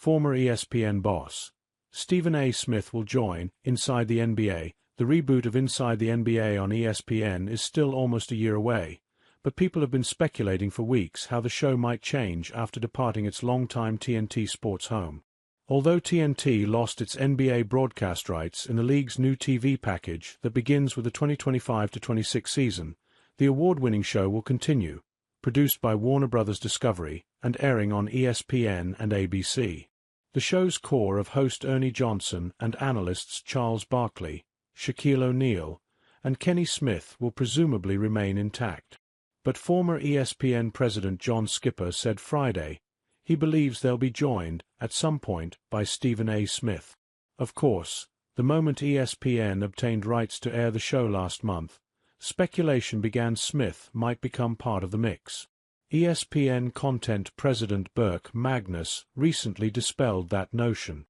former ESPN boss. Stephen A. Smith will join Inside the NBA. The reboot of Inside the NBA on ESPN is still almost a year away, but people have been speculating for weeks how the show might change after departing its longtime TNT Sports home. Although TNT lost its NBA broadcast rights in the league's new TV package that begins with the 2025-26 season, the award-winning show will continue, produced by Warner Bros. Discovery, and airing on ESPN and ABC. The show's core of host Ernie Johnson and analysts Charles Barkley, Shaquille O'Neal, and Kenny Smith will presumably remain intact. But former ESPN president John Skipper said Friday he believes they'll be joined, at some point, by Stephen A. Smith. Of course, the moment ESPN obtained rights to air the show last month, speculation began Smith might become part of the mix. ESPN content president Burke Magnus recently dispelled that notion.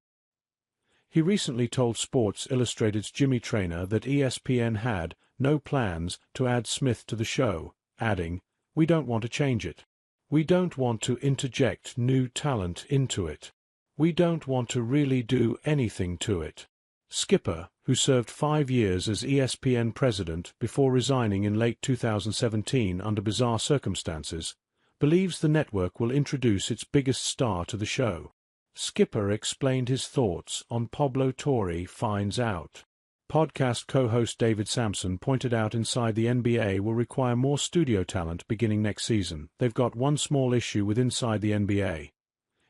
He recently told Sports Illustrated's Jimmy Traynor that ESPN had no plans to add Smith to the show, adding, "We don't want to change it. We don't want to interject new talent into it. We don't want to really do anything to it." Skipper, who served 5 years as ESPN president before resigning in late 2017 under bizarre circumstances, believes the network will introduce its biggest star to the show. Skipper explained his thoughts on Pablo Torre Finds Out. Podcast co-host David Sampson pointed out Inside the NBA will require more studio talent beginning next season. They've got one small issue with Inside the NBA.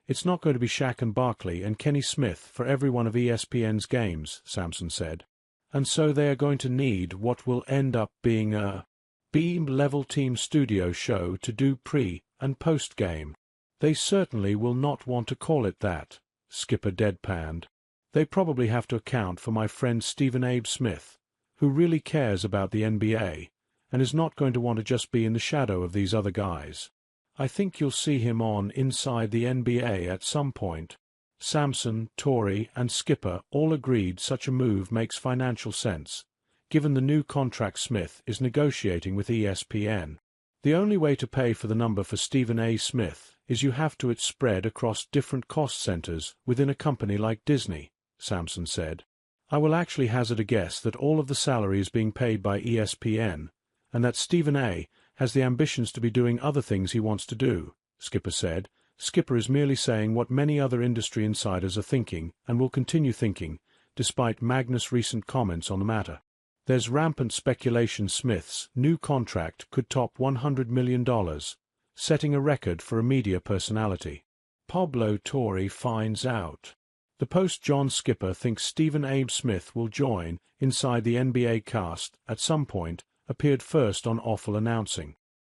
It's not going to be Shaq and Barkley and Kenny Smith for every one of ESPN's games, Sampson said. And so they are going to need what will end up being a B-level team studio show to do pre- and post-game. They certainly will not want to call it that, Skipper deadpanned. They probably have to account for my friend Stephen A. Smith, who really cares about the NBA, and is not going to want to just be in the shadow of these other guys. I think you'll see him on Inside the NBA at some point. Sampson, Torre, and Skipper all agreed such a move makes financial sense, given the new contract Smith is negotiating with ESPN. The only way to pay for the number for Stephen A. Smith is you have to it's spread across different cost centers within a company like Disney, Sampson said. I will actually hazard a guess that all of the salary is being paid by ESPN, and that Stephen A. has the ambitions to be doing other things he wants to do, Skipper said. Skipper is merely saying what many other industry insiders are thinking and will continue thinking, despite Magnus' recent comments on the matter. There's rampant speculation Smith's new contract could top $100 million, setting a record for a media personality. Pablo Torre Finds Out. The Post John Skipper thinks Stephen A. Smith will join Inside the NBA cast at some point, appeared first on Awful announcing.